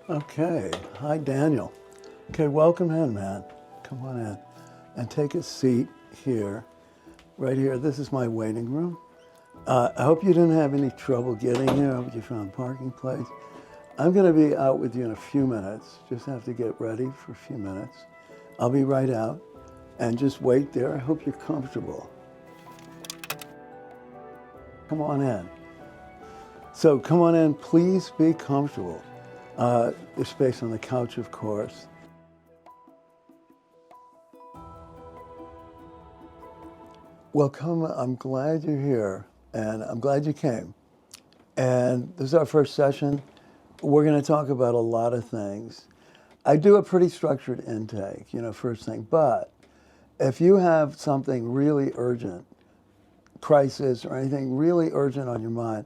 Okay, hi Daniel. Okay, welcome in, man. Come on in and take a seat here, right here. This is my waiting room. I hope you didn't have any trouble getting here. I hope you found a parking place. I'm going to be out with you in a few minutes. Just have to get ready for a few minutes. I'll be right out and just wait there. I hope you're comfortable. Come on in. So come on in, please be comfortable. There's space on the couch, of course. Well, come, I'm glad you're here, and I'm glad you came. And this is our first session. We're going to talk about a lot of things. I do a pretty structured intake, first thing. But if you have something really urgent, crisis or anything really urgent on your mind,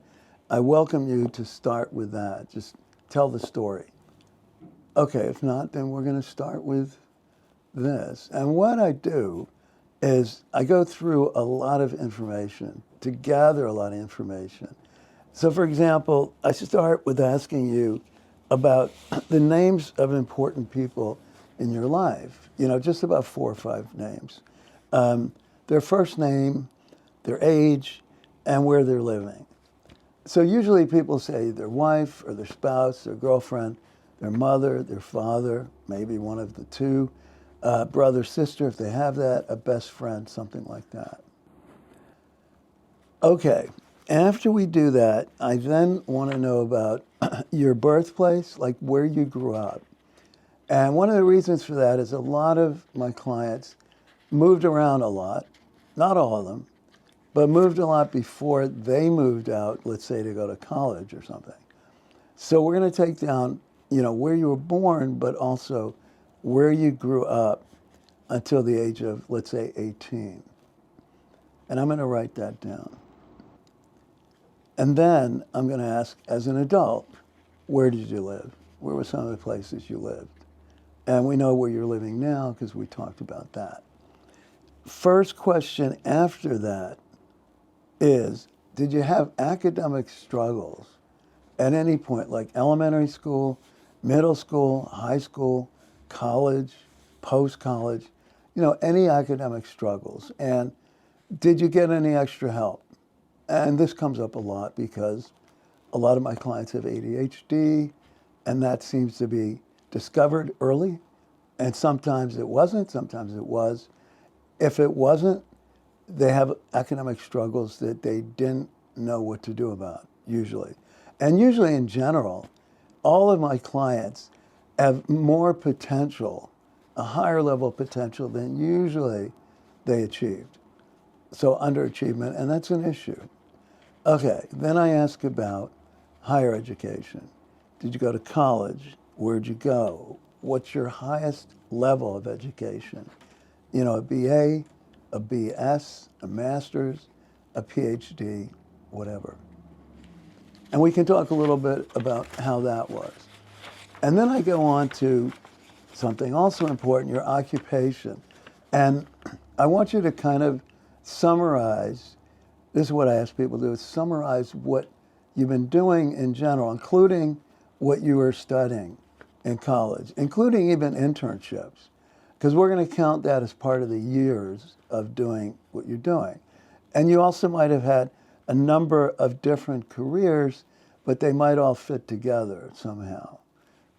I welcome you to start with that. Just tell the story. Okay, if not, then we're going to start with this. And what I do is I go through a lot of information to gather a lot of information. So for example, I start with asking you about the names of important people in your life, just about 4 or 5 names. Their first name, their age, and where they're living. So usually people say their wife or their spouse, their girlfriend, their mother, their father, maybe one of the two, brother, sister, if they have that, a best friend, something like that. Okay, after we do that, I then want to know about your birthplace, like where you grew up. And one of the reasons for that is a lot of my clients moved around a lot, not all of them, but moved a lot before they moved out, let's say to go to college or something. So we're going to take down, where you were born, but also where you grew up until the age of, let's say, 18. And I'm going to write that down. And then I'm going to ask, as an adult, where did you live? Where were some of the places you lived? And we know where you're living now because we talked about that. First question after that is, did you have academic struggles at any point, like elementary school, middle school, high school, college, post-college, any academic struggles? And did you get any extra help? And this comes up a lot because a lot of my clients have ADHD, and that seems to be discovered early. And sometimes it wasn't, sometimes it was. If it wasn't, they have academic struggles that they didn't know what to do about, usually. And usually in general, all of my clients have more potential, a higher level potential than usually they achieved. So underachievement, and that's an issue. Okay, then I ask about higher education. Did you go to college? Where'd you go? What's your highest level of education? A BA, a BS, a master's, a PhD, whatever. And we can talk a little bit about how that was. And then I go on to something also important, your occupation. And I want you to kind of summarize, this is what I ask people to do, is summarize what you've been doing in general, including what you were studying in college, including even internships. Because we're going to count that as part of the years of doing what you're doing. And you also might have had a number of different careers, but they might all fit together somehow,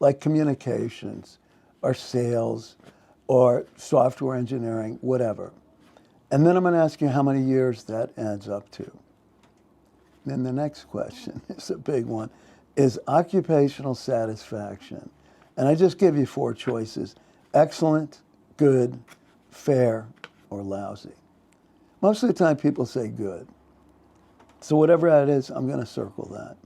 like communications or sales or software engineering, whatever. And then I'm going to ask you how many years that adds up to. Then the next question is a big one, is occupational satisfaction. And I just give you 4 choices: excellent, good, fair, or lousy. Most of the time people say good. So whatever that is, I'm going to circle that.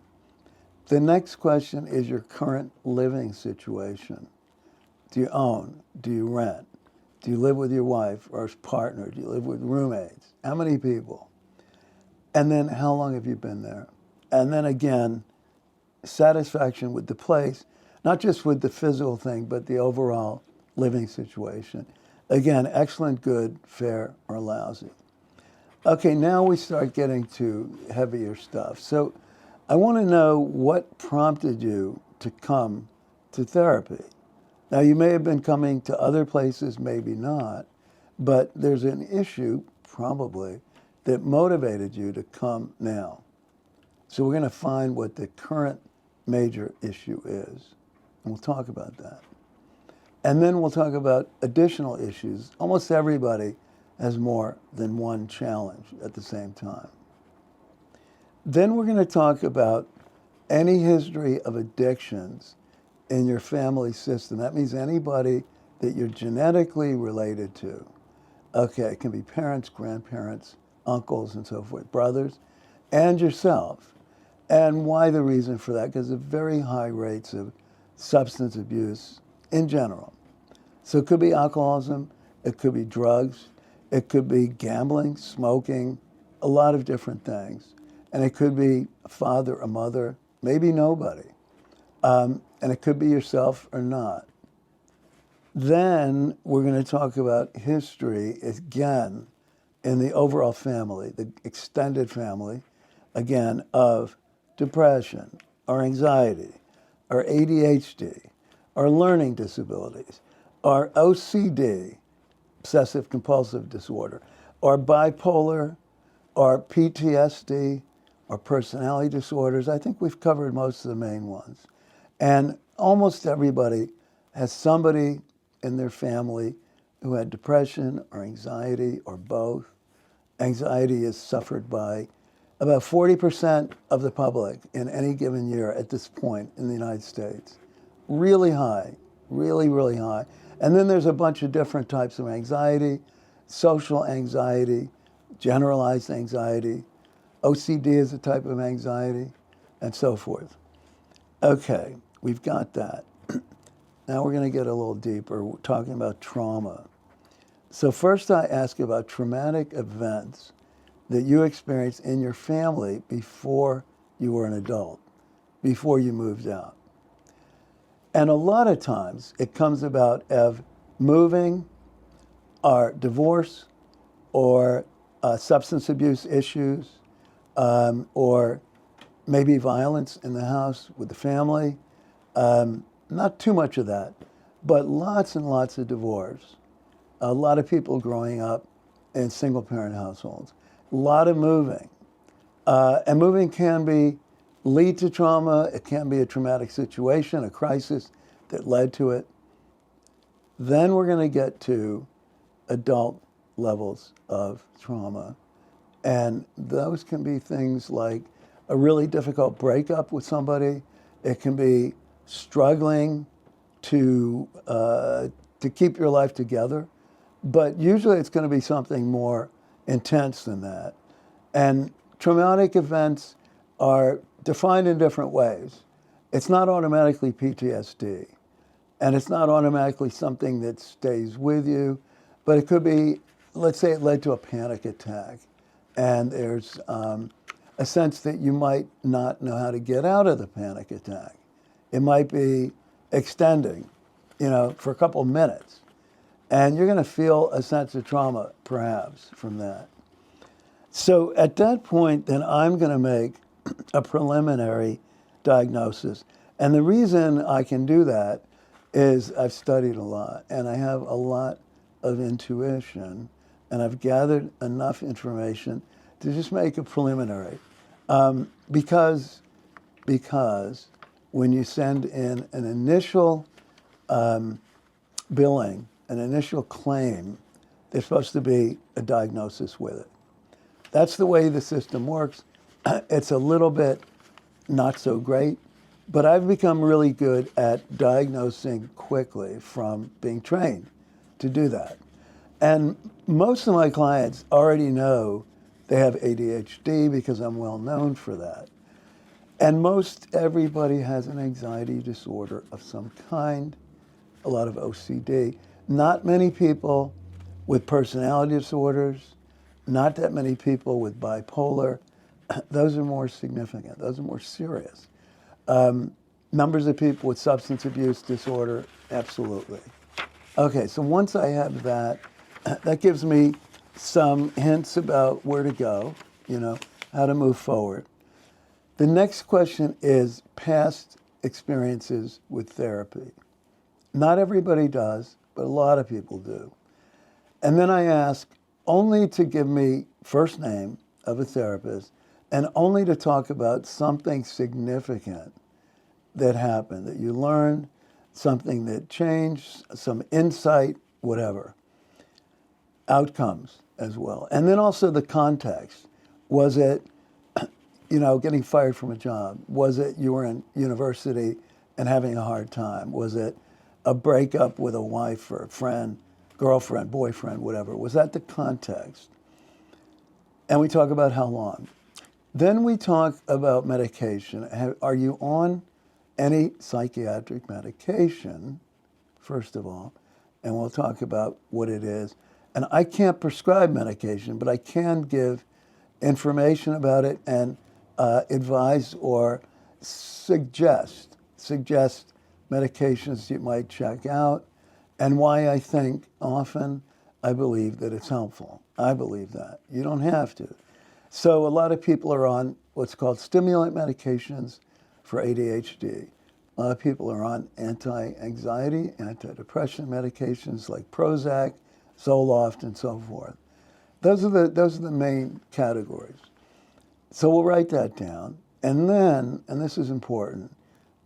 The next question is your current living situation. Do you own? Do you rent? Do you live with your wife or partner? Do you live with roommates? How many people? And then how long have you been there? And then again, satisfaction with the place, not just with the physical thing, but the overall living situation. Again, excellent, good, fair, or lousy. Okay, now we start getting to heavier stuff. So I want to know what prompted you to come to therapy. Now, you may have been coming to other places, maybe not, but there's an issue, probably, that motivated you to come now. So we're going to find what the current major issue is, and we'll talk about that. And then we'll talk about additional issues. Almost everybody has more than one challenge at the same time. Then we're going to talk about any history of addictions in your family system. That means anybody that you're genetically related to. Okay, it can be parents, grandparents, uncles, and so forth, brothers, and yourself. And why the reason for that? Because of very high rates of substance abuse in general. So it could be alcoholism, it could be drugs, it could be gambling, smoking, a lot of different things. And it could be a father, a mother, maybe nobody. And it could be yourself or not. Then we're going to talk about history again in the overall family, the extended family, again, of depression or anxiety or ADHD or learning disabilities or OCD, obsessive compulsive disorder, or bipolar or PTSD or personality disorders. I think we've covered most of the main ones. And almost everybody has somebody in their family who had depression or anxiety or both. Anxiety is suffered by about 40% of the public in any given year at this point in the United States. Really high, really, really high. And then there's a bunch of different types of anxiety, social anxiety, generalized anxiety, OCD is a type of anxiety, and so forth. Okay, we've got that. Now we're going to get a little deeper. We're talking about trauma. So first I ask about traumatic events that you experienced in your family before you were an adult, before you moved out. And a lot of times it comes about of moving or divorce or substance abuse issues or maybe violence in the house with the family. Not too much of that, but lots and lots of divorce. A lot of people growing up in single-parent households. A lot of moving. And moving can lead to trauma. It can be a traumatic situation, a crisis that led to it. Then we're going to get to adult levels of trauma. And those can be things like a really difficult breakup with somebody. It can be struggling to keep your life together. But usually it's going to be something more intense than that. And traumatic events are defined in different ways. It's not automatically PTSD. And it's not automatically something that stays with you. But it could be, let's say it led to a panic attack. And there's a sense that you might not know how to get out of the panic attack. It might be extending, for a couple of minutes. And you're going to feel a sense of trauma, perhaps, from that. So at that point, then I'm going to make a preliminary diagnosis. And the reason I can do that is I've studied a lot, and I have a lot of intuition, and I've gathered enough information to just make a preliminary. Because when you send in an initial billing, an initial claim, there's supposed to be a diagnosis with it. That's the way the system works. It's a little bit not so great, but I've become really good at diagnosing quickly from being trained to do that. And most of my clients already know they have ADHD because I'm well known for that. And most everybody has an anxiety disorder of some kind, a lot of OCD. Not many people with personality disorders, not that many people with bipolar. Those are more significant. Those are more serious. Numbers of people with substance abuse disorder, absolutely. Okay, so once I have that, that gives me some hints about where to go, how to move forward. The next question is past experiences with therapy. Not everybody does, but a lot of people do. And then I ask only to give me first name of a therapist and only to talk about something significant that happened, that you learned, something that changed, some insight, whatever. Outcomes as well. And then also the context. Was it, getting fired from a job? Was it you were in university and having a hard time? Was it a breakup with a wife or a friend, girlfriend, boyfriend, whatever? Was that the context? And we talk about how long. Then we talk about medication. Are you on any psychiatric medication, first of all? And we'll talk about what it is. And I can't prescribe medication, but I can give information about it and advise or suggest medications you might check out and why I think often I believe that it's helpful. I believe that. You don't have to. So a lot of people are on what's called stimulant medications for ADHD. A lot of people are on anti-anxiety, antidepressant medications like Prozac, Zoloft, and so forth. Those are the main categories. So we'll write that down. And then, and this is important,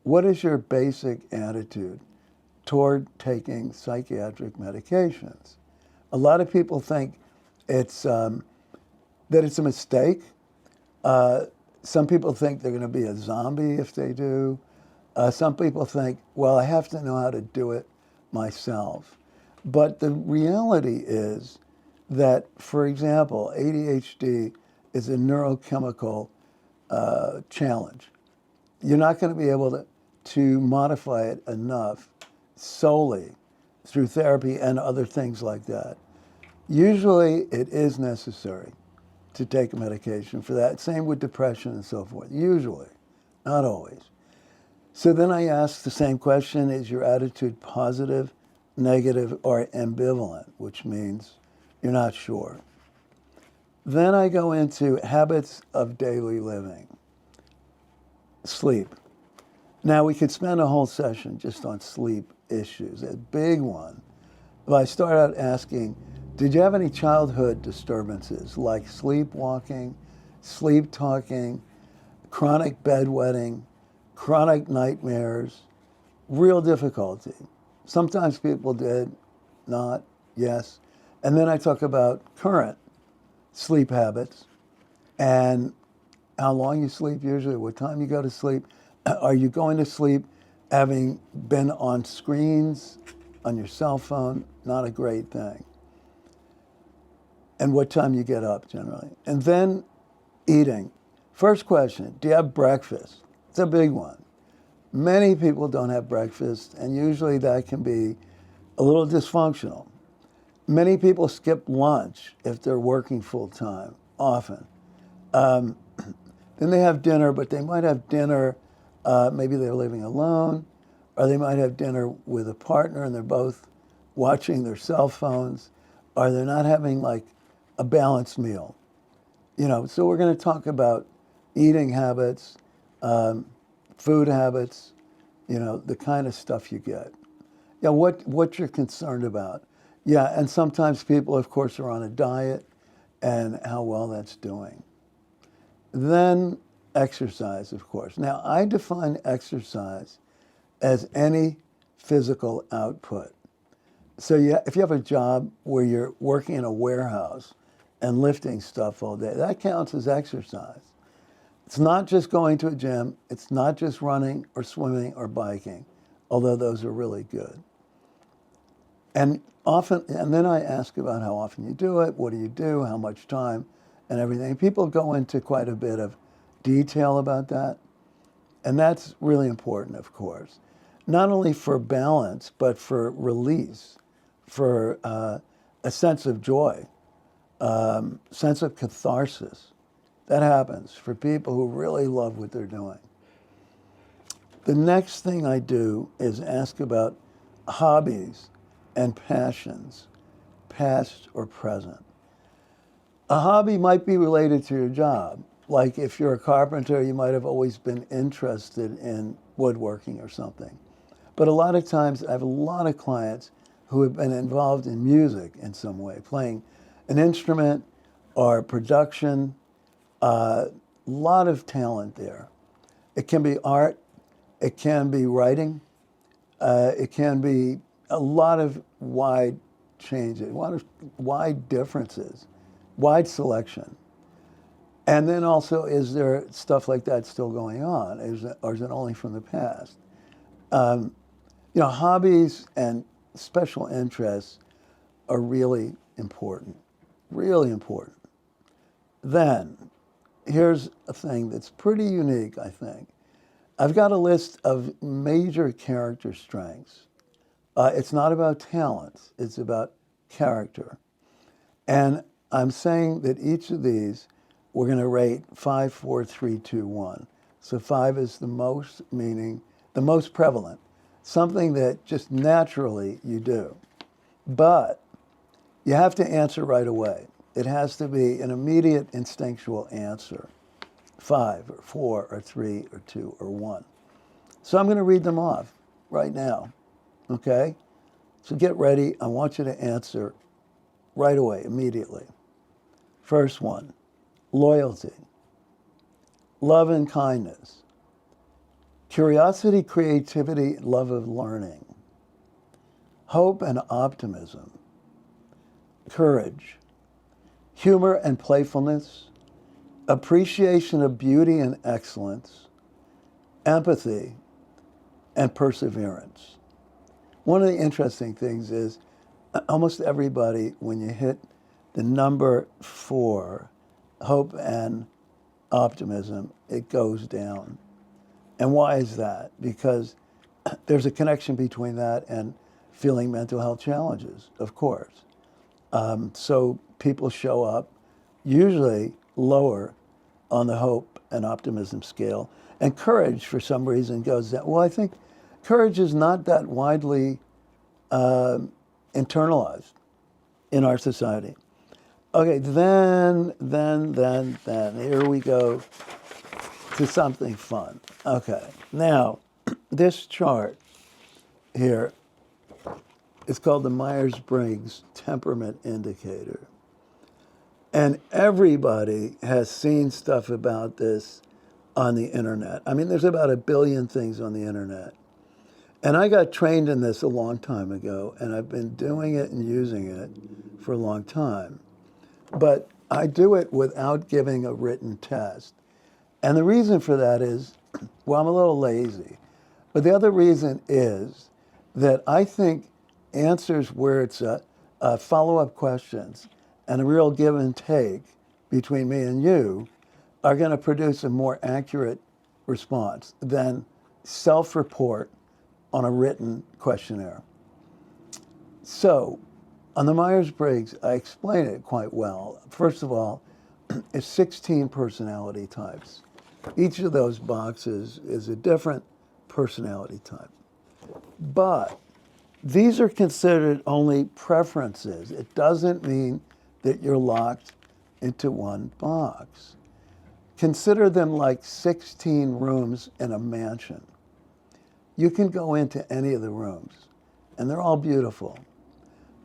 what is your basic attitude toward taking psychiatric medications? A lot of people think it's that it's a mistake. Some people think they're going to be a zombie if they do. Some people think, well, I have to know how to do it myself. But the reality is that, for example, ADHD is a neurochemical challenge. You're not going to be able to modify it enough solely through therapy and other things like that. Usually it is necessary to take a medication for that. Same with depression and so forth. Usually, not always. So then I ask the same question, is your attitude positive, negative, or ambivalent, which means you're not sure. Then I go into habits of daily living. Sleep. Now we could spend a whole session just on sleep issues, a big one. But I start out asking, did you have any childhood disturbances like sleepwalking, sleep talking, chronic bedwetting, chronic nightmares, real difficulty? Sometimes people did, not, yes. And then I talk about current sleep habits and how long you sleep usually, what time you go to sleep. Are you going to sleep having been on screens, on your cell phone? Not a great thing. And what time you get up generally. And then eating. First question, do you have breakfast? It's a big one. Many people don't have breakfast, and usually that can be a little dysfunctional. Many people skip lunch if they're working full time, often. Then they have dinner, but they might have dinner, maybe they're living alone, or they might have dinner with a partner and they're both watching their cell phones, or they're not having like a balanced meal. So we're going to talk about eating habits, food habits, the kind of stuff you get. Yeah, what you're concerned about. Yeah, and sometimes people, of course, are on a diet and how well that's doing. Then exercise, of course. Now, I define exercise as any physical output. So if you have a job where you're working in a warehouse and lifting stuff all day, that counts as exercise. It's not just going to a gym. It's not just running or swimming or biking, although those are really good. And then I ask about how often you do it, what do you do, how much time, and everything. People go into quite a bit of detail about that. And that's really important, of course. Not only for balance, but for release, for a sense of joy, sense of catharsis. That happens for people who really love what they're doing. The next thing I do is ask about hobbies and passions, past or present. A hobby might be related to your job. Like if you're a carpenter, you might have always been interested in woodworking or something. But a lot of times I have a lot of clients who have been involved in music in some way, playing an instrument or production, a lot of talent there. It can be art, it can be writing, it can be a lot of wide changes, a lot of wide differences, wide selection. And then also, is there stuff like that still going on? Or is it only from the past? Hobbies and special interests are really important, really important. Then, here's a thing that's pretty unique, I think. I've got a list of major character strengths. It's not about talents, it's about character. And I'm saying that each of these we're going to rate 5, 4, 3, 2, 1. So 5 is the most prevalent, something that just naturally you do. But you have to answer right away. It has to be an immediate instinctual answer. 5 or 4 or 3 or 2 or 1. So I'm going to read them off right now, okay? So get ready. I want you to answer right away, immediately. First one, loyalty, love and kindness, curiosity, creativity, love of learning, hope and optimism, courage, humor and playfulness, appreciation of beauty and excellence, empathy, and perseverance. One of the interesting things is almost everybody, when you hit the number 4, hope and optimism, it goes down. And why is that? Because there's a connection between that and feeling mental health challenges, of course. So people show up usually lower on the hope and optimism scale. And courage, for some reason, goes down. Well, I think courage is not that widely internalized in our society. Okay, then, here we go to something fun. Okay, now, this chart here is called the Myers-Briggs Temperament Indicator. And everybody has seen stuff about this on the internet. I mean, there's about 1 billion things on the internet. And I got trained in this a long time ago, and I've been doing it and using it for a long time. But I do it without giving a written test. And the reason for that is, well, I'm a little lazy. But the other reason is that I think answers where it's a follow-up questions and a real give and take between me and you are going to produce a more accurate response than self-report on a written questionnaire. So, on the Myers-Briggs, I explain it quite well. First of all, it's 16 personality types. Each of those boxes is a different personality type. But these are considered only preferences. It doesn't mean that you're locked into one box. Consider them like 16 rooms in a mansion. You can go into any of the rooms, and they're all beautiful.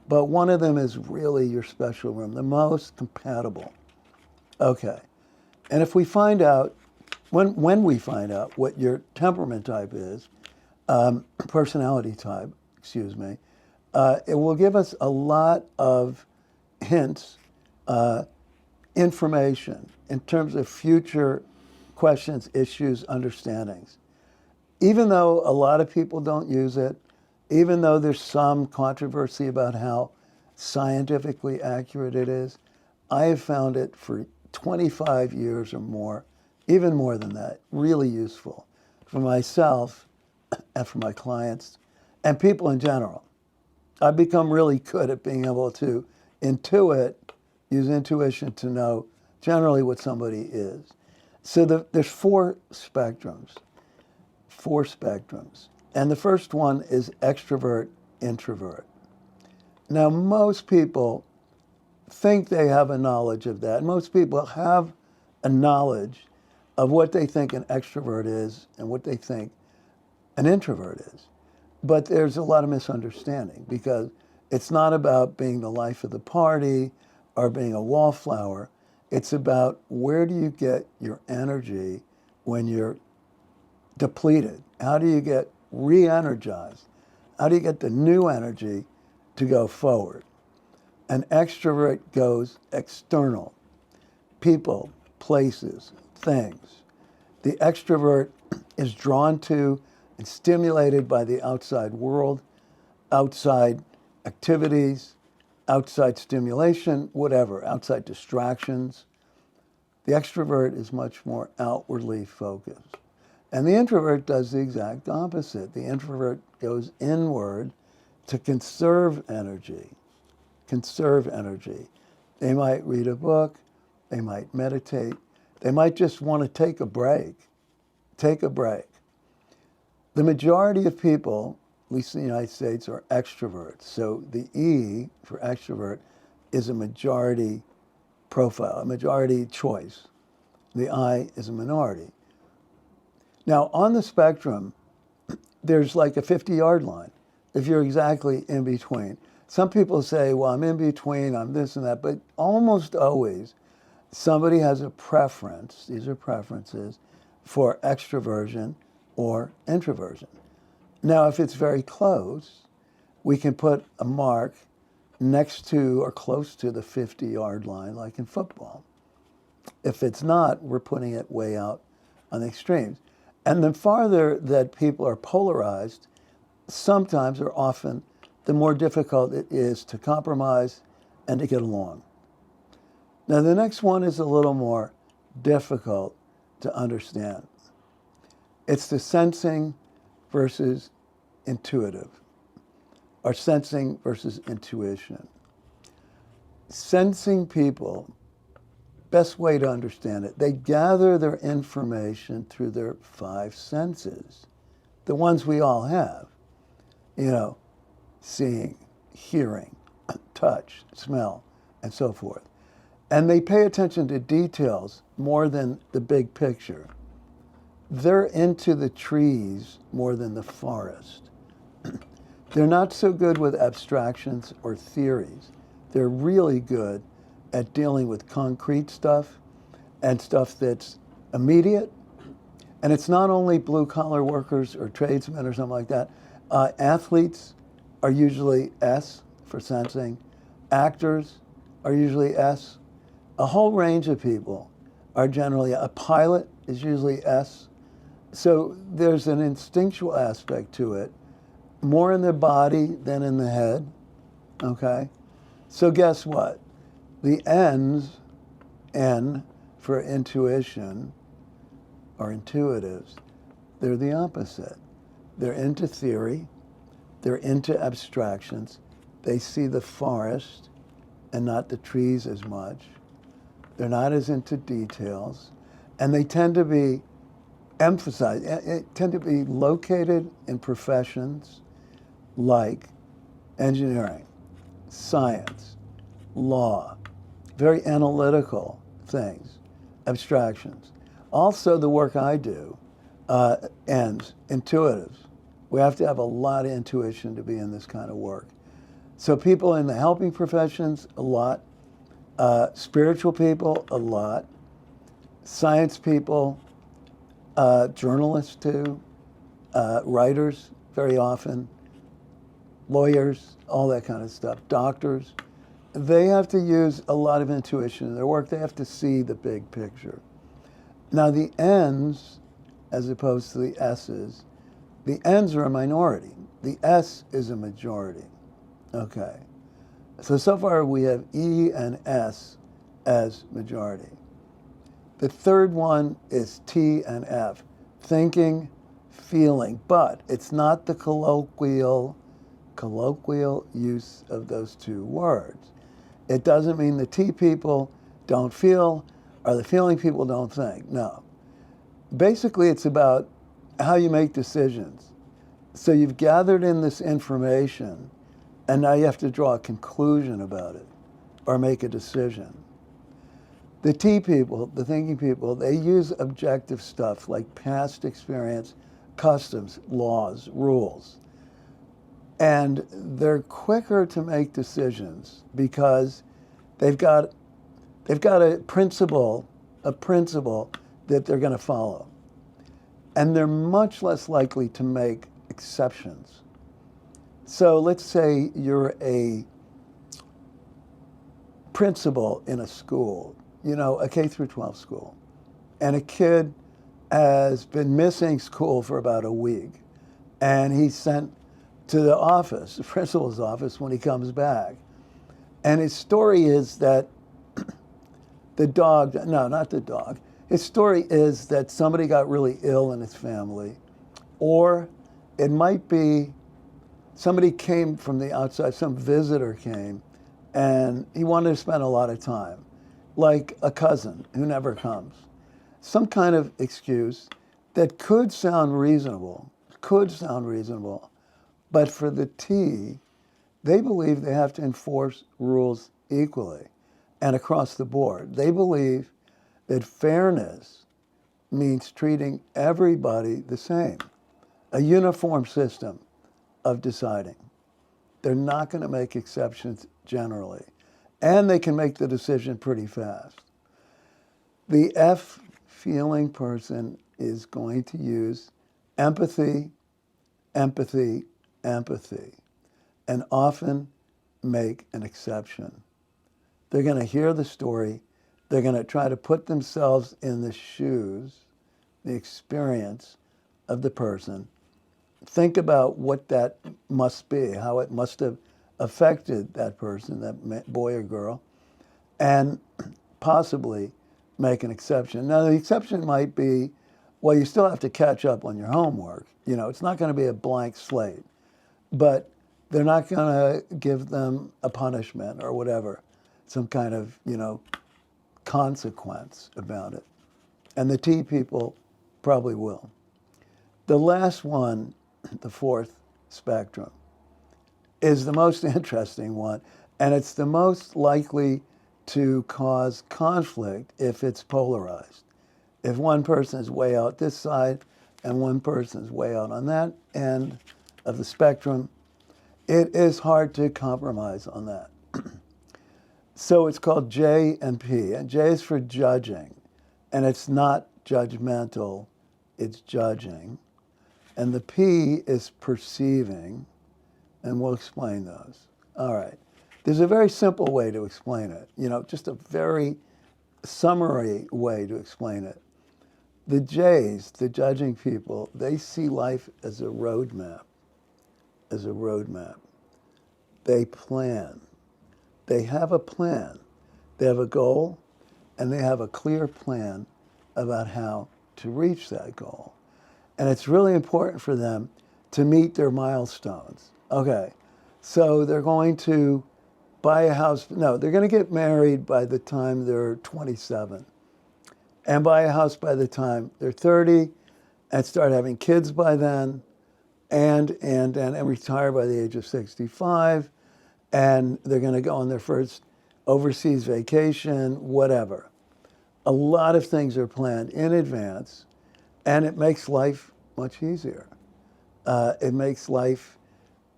But one of them is really your special room, the most compatible. Okay. And if we find out, when we find out what your temperament type is, personality type, it will give us a lot of hints, information in terms of future questions, issues, understandings. Even though a lot of people don't use it, even though there's some controversy about how scientifically accurate it is, I have found it for 25 years or more, even more than that, really useful for myself and for my clients and people in general. I've become really good at being able to use intuition to know generally what somebody is. So there's 4 spectrums. And the first one is extrovert, introvert. Now, most people think they have a knowledge of that. Most people have a knowledge of what they think an extrovert is and what they think an introvert is. But there's a lot of misunderstanding because it's not about being the life of the party or being a wallflower. It's about where do you get your energy when you're depleted? How do you get re-energized? How do you get the new energy to go forward? An extrovert goes external. People, places, things. The extrovert is drawn to and stimulated by the outside world, outside activities, outside stimulation, whatever, outside distractions. The extrovert is much more outwardly focused. And the introvert does the exact opposite. The introvert goes inward to conserve energy. Conserve energy. They might read a book, they might meditate, they might just want to take a break. Take a break. The majority of people, at least in the United States, are extroverts. So the E for extrovert is a majority profile, a majority choice. The I is a minority. Now, on the spectrum, there's like a 50-yard line if you're exactly in between. Some people say, well, I'm in between, I'm this and that, but almost always somebody has a preference, these are preferences, for extroversion or introversion. Now, if it's very close, we can put a mark next to or close to the 50-yard line, like in football. If it's not, we're putting it way out on the extremes. And the farther that people are polarized, sometimes or often, the more difficult it is to compromise and to get along. Now, the next one is a little more difficult to understand. It's the sensing versus intuitive, or sensing versus intuition. Sensing people, best way to understand it, they gather their information through their 5 senses, the ones we all have, seeing, hearing, touch, smell, and so forth. And they pay attention to details more than the big picture. They're into the trees more than the forest. They're not so good with abstractions or theories. They're really good at dealing with concrete stuff and stuff that's immediate. And it's not only blue-collar workers or tradesmen or something like that. Athletes are usually S for sensing. Actors are usually S. A whole range of people are generally, a pilot is usually S. So there's an instinctual aspect to it, more in the body than in the head, okay? So guess what? The N's, N for intuition, or intuitives, they're the opposite. They're into theory, they're into abstractions, they see the forest and not the trees as much. They're not as into details, and they tend to be tend to be located in professions like engineering, science, law, very analytical things, abstractions. Also, the work I do ends intuitives. We have to have a lot of intuition to be in this kind of work. So people in the helping professions, a lot. Spiritual people, a lot. Science people, journalists too, writers very often, lawyers, all that kind of stuff, doctors. They have to use a lot of intuition in their work. They have to see the big picture. Now the N's, as opposed to the S's, the N's are a minority. The S is a majority. Okay. So far we have E and S as majority. The third one is T and F, thinking, feeling, but it's not the colloquial use of those 2 words. It doesn't mean the T people don't feel or the feeling people don't think, no. Basically it's about how you make decisions. So you've gathered in this information and now you have to draw a conclusion about it or make a decision. The T people, the thinking people, they use objective stuff like past experience, customs, laws, rules. And they're quicker to make decisions because they've got a principle that they're going to follow. And they're much less likely to make exceptions. So let's say you're a principal in a school, a K through 12 school, and a kid has been missing school for about a week, and he's sent to the office, the principal's office, when he comes back. And his story is that his story is that somebody got really ill in his family, or it might be somebody came from the outside, some visitor came, and he wanted to spend a lot of time, like a cousin who never comes. Some kind of excuse that could sound reasonable, but for the T, they believe they have to enforce rules equally and across the board. They believe that fairness means treating everybody the same, a uniform system of deciding. They're not going to make exceptions generally, and they can make the decision pretty fast. The F feeling person is going to use empathy, empathy, empathy, and often make an exception. They're going to hear the story. They're going to try to put themselves in the shoes, the experience of the person. Think about what that must be, how it must have affected that person, that boy or girl, and possibly make an exception. Now, the exception might be, well, you still have to catch up on your homework. It's not going to be a blank slate, but they're not going to give them a punishment or whatever, some kind of, consequence about it. And the T people probably will. The last one, the fourth spectrum, is the most interesting one, and it's the most likely to cause conflict if it's polarized. If one person is way out this side and one person is way out on that end of the spectrum, it is hard to compromise on that. So it's called J and P, and J is for judging, and it's not judgmental, it's judging. And the P is perceiving, and we'll explain those. All right. There's a very simple way to explain it, just a very summary way to explain it. The J's, the judging people, they see life as a roadmap, They plan. They have a plan. They have a goal, and they have a clear plan about how to reach that goal. And it's really important for them to meet their milestones. Okay, so they're going to buy a house. No, they're going to get married by the time they're 27 and buy a house by the time they're 30 and start having kids by then and retire by the age of 65. And they're going to go on their first overseas vacation, whatever. A lot of things are planned in advance, and it makes life much easier. It makes life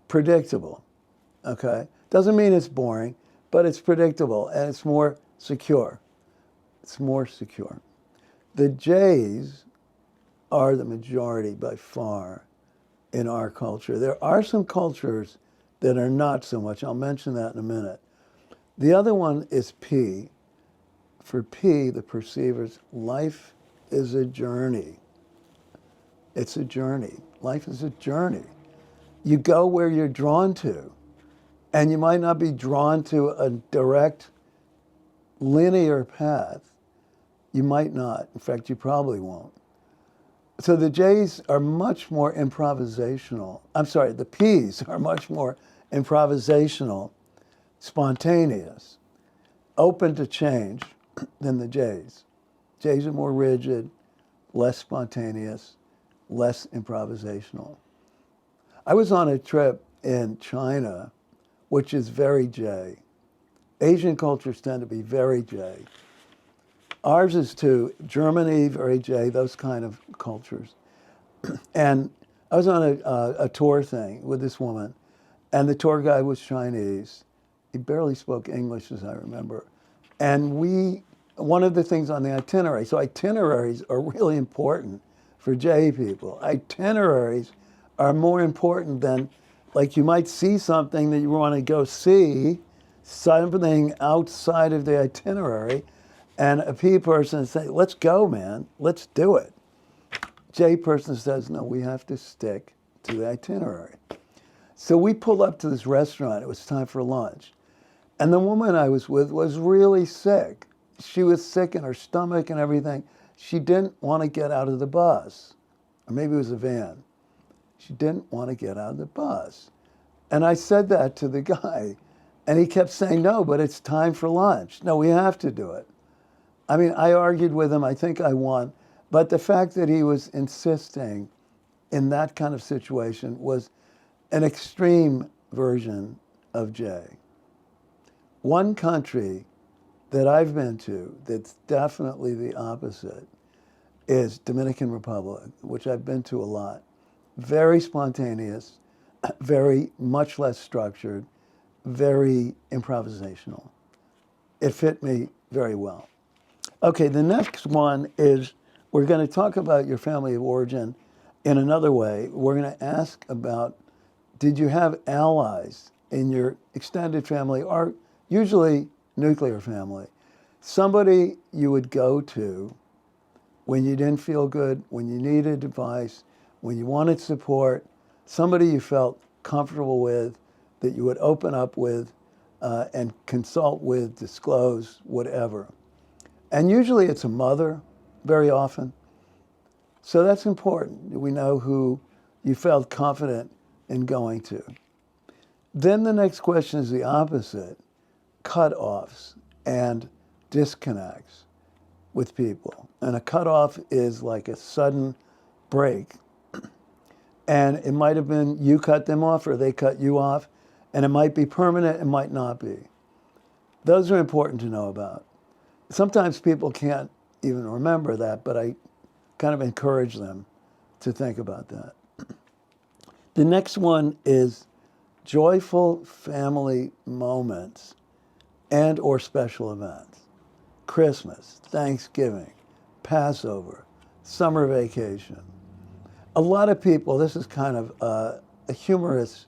predictable, okay? Doesn't mean it's boring, but it's predictable, and it's more secure. The J's are the majority by far in our culture. There are some cultures that are not so much. I'll mention that in a minute. The other one is P. For P, the perceivers, life is a journey. It's a journey. Life is a journey. You go where you're drawn to, and you might not be drawn to a direct, linear path. You might not. In fact, you probably won't. So the J's are much more improvisational. The P's are much more improvisational, spontaneous, open to change than the J's. J's are more rigid, less spontaneous, less improvisational. I was on a trip in China, which is very J. Asian cultures tend to be very J. Ours is too. Germany, very J, those kind of cultures. And I was on a tour thing with this woman, and the tour guide was Chinese. He barely spoke English, as I remember. And one of the things on the itinerary, so itineraries are really important for J people. Itineraries are more important than, like, you might see something that you want to go see, something outside of the itinerary, and a P person says, let's go, man, let's do it. J person says, no, we have to stick to the itinerary. So we pulled up to this restaurant. It was time for lunch. And the woman I was with was really sick. She was sick in her stomach and everything. She didn't want to get out of the bus. Or maybe it was a van. She didn't want to get out of the bus. And I said that to the guy. And he kept saying, no, but it's time for lunch. No, we have to do it. I mean, I argued with him. I think I won. But the fact that he was insisting in that kind of situation was an extreme version of J. One country that I've been to that's definitely the opposite is Dominican Republic, which I've been to a lot. Very spontaneous, very much less structured, very improvisational. It fit me very well. Okay, the next one is we're going to talk about your family of origin in another way. We're going to ask about, did you have allies in your extended family, or usually nuclear family? Somebody you would go to when you didn't feel good, when you needed advice, when you wanted support, somebody you felt comfortable with, that you would open up with and consult with, disclose, whatever. And usually it's a mother, very often. So that's important. We know who you felt confident in going to. Then the next question is the opposite, cutoffs and disconnects with people. And a cutoff is like a sudden break. And it might have been you cut them off or they cut you off. And it might be permanent, it might not be. Those are important to know about. Sometimes people can't even remember that, but I kind of encourage them to think about that. The next one is joyful family moments and or special events. Christmas, Thanksgiving, Passover, summer vacation. A lot of people, this is kind of a humorous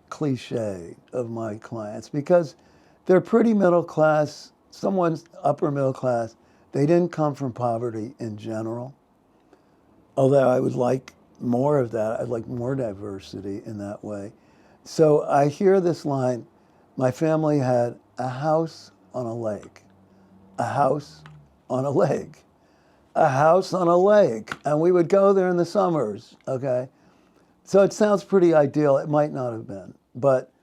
cliche of my clients because they're pretty middle class, someone's upper middle class. They didn't come from poverty in general, although I would like more of that. I'd like more diversity in that way. So I hear this line, my family had a house on a lake, a house on a lake, a house on a lake. And we would go there in the summers, okay? So it sounds pretty ideal. It might not have been, but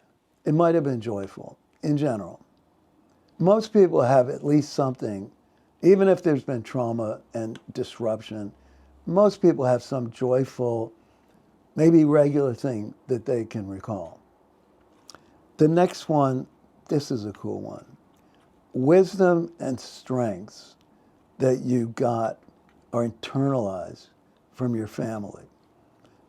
it might have been joyful in general. Most people have at least something, even if there's been trauma and disruption, most people have some joyful, maybe regular thing that they can recall. The next one, this is a cool one. Wisdom and strengths that you got or internalized from your family.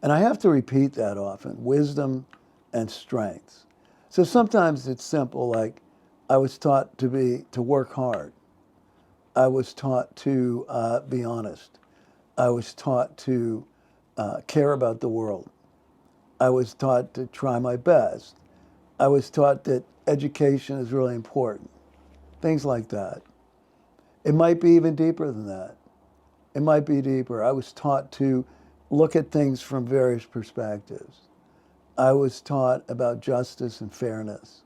And I have to repeat that often, wisdom and strengths. So sometimes it's simple, like I was taught to work hard. I was taught to be honest. I was taught to care about the world. I was taught to try my best. I was taught that education is really important. Things like that. It might be even deeper than that. It might be deeper. I was taught to look at things from various perspectives. I was taught about justice and fairness.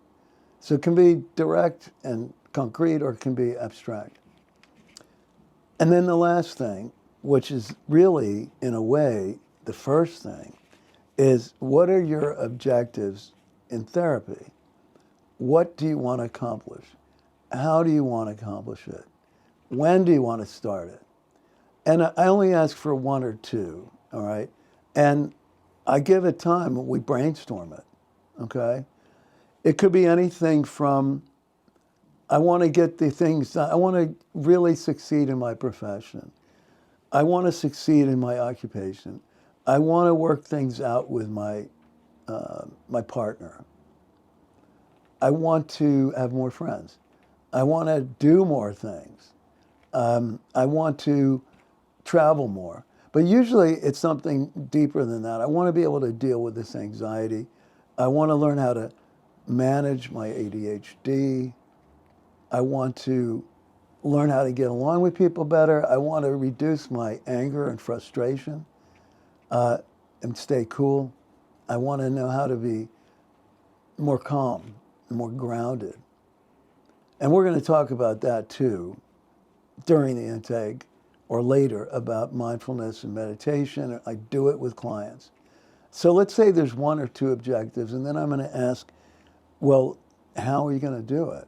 So it can be direct and concrete, or it can be abstract. And then the last thing, which is really, in a way, the first thing, is what are your objectives in therapy? What do you want to accomplish? How do you want to accomplish it? When do you want to start it? And I only ask for one or two, all right? And I give it time, we brainstorm it, okay? It could be anything from, I want to get the things done. I want to really succeed in my profession. I want to succeed in my occupation. I want to work things out with my partner. I want to have more friends. I want to do more things. I want to travel more. But usually it's something deeper than that. I want to be able to deal with this anxiety. I want to learn how to manage my ADHD. I want to learn how to get along with people better. I want to reduce my anger and frustration and stay cool. I want to know how to be more calm, more grounded. And we're going to talk about that too during the intake or later about mindfulness and meditation. I do it with clients. So let's say there's one or two objectives, and then I'm going to ask, well, how are you going to do it?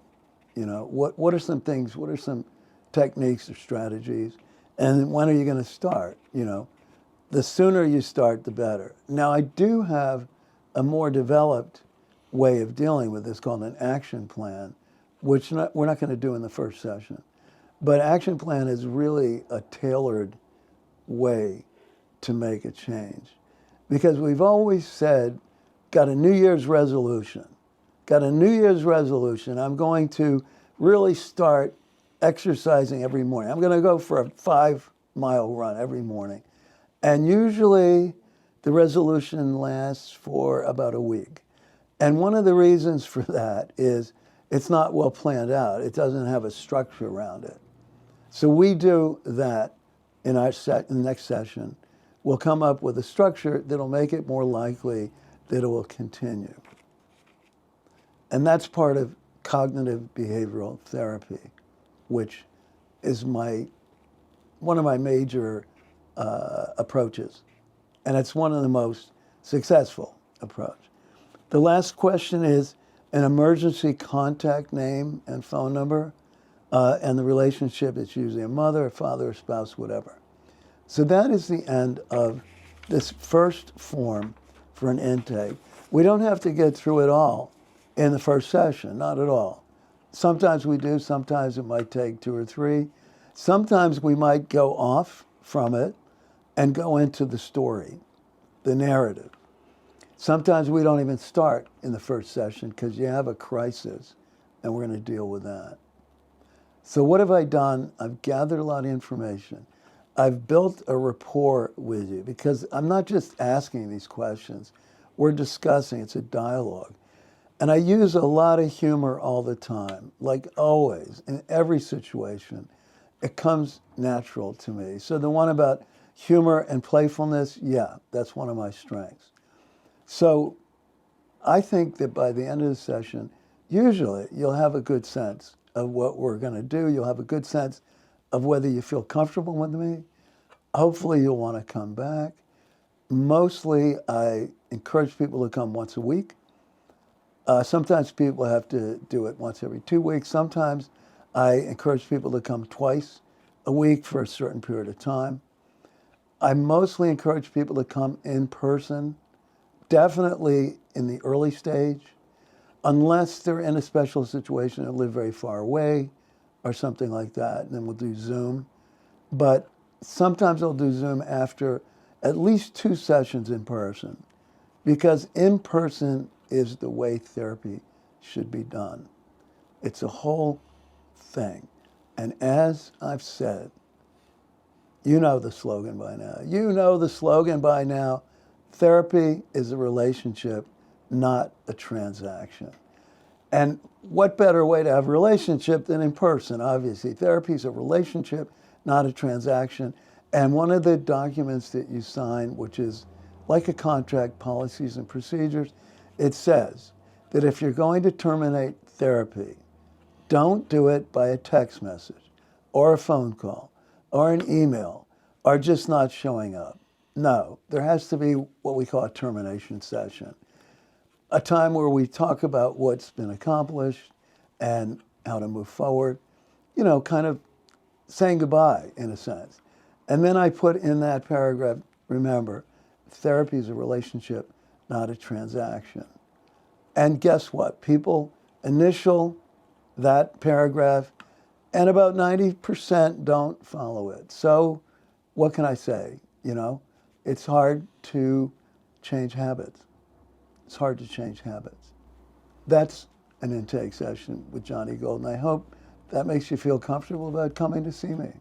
You know, what are some things, what are some techniques or strategies? And when are you going to start? You know, the sooner you start, the better. Now, I do have a more developed way of dealing with this called an action plan, which we're not going to do in the first session. But action plan is really a tailored way to make a change. Because we've always said, got a New Year's resolution. Got a New Year's resolution. I'm going to really start exercising every morning. I'm going to go for a 5-mile run every morning. And usually the resolution lasts for about a week. And one of the reasons for that is it's not well planned out. It doesn't have a structure around it. So we do that in our in the next session. We'll come up with a structure that'll make it more likely that it will continue. And that's part of cognitive behavioral therapy, which is one of my major approaches. And it's one of the most successful approach. The last question is an emergency contact name and phone number, and the relationship. It's usually a mother, a father, a spouse, whatever. So that is the end of this first form for an intake. We don't have to get through it all in the first session, not at all. Sometimes we do, sometimes it might take 2 or 3. Sometimes we might go off from it and go into the story, the narrative. Sometimes we don't even start in the first session because you have a crisis, and we're going to deal with that. So what have I done? I've gathered a lot of information. I've built a rapport with you because I'm not just asking these questions. We're discussing. It's a dialogue. And I use a lot of humor all the time, like always, in every situation. It comes natural to me. So the one about humor and playfulness, yeah, that's one of my strengths. So I think that by the end of the session, usually you'll have a good sense of what we're going to do. You'll have a good sense of whether you feel comfortable with me. Hopefully you'll want to come back. Mostly I encourage people to come once a week. Sometimes people have to do it once every 2 weeks. Sometimes I encourage people to come twice a week for a certain period of time. I mostly encourage people to come in person, definitely in the early stage, unless they're in a special situation and live very far away or something like that, and then we'll do Zoom. But sometimes I'll do Zoom after at least 2 sessions in person, because in person is the way therapy should be done. It's a whole thing. And as I've said, you know the slogan by now. You know the slogan by now. Therapy is a relationship, not a transaction. And what better way to have a relationship than in person? Obviously, therapy is a relationship, not a transaction. And one of the documents that you sign, which is like a contract, policies and procedures, it says that if you're going to terminate therapy, don't do it by a text message or a phone call or an email or just not showing up. No, there has to be what we call a termination session, a time where we talk about what's been accomplished and how to move forward, you know, kind of saying goodbye in a sense. And then I put in that paragraph, remember, therapy is a relationship, not a transaction. And guess what? People initial that paragraph, and about 90% don't follow it. So what can I say? You know, it's hard to change habits. It's hard to change habits. That's an intake session with Johnny Goldin. I hope that makes you feel comfortable about coming to see me.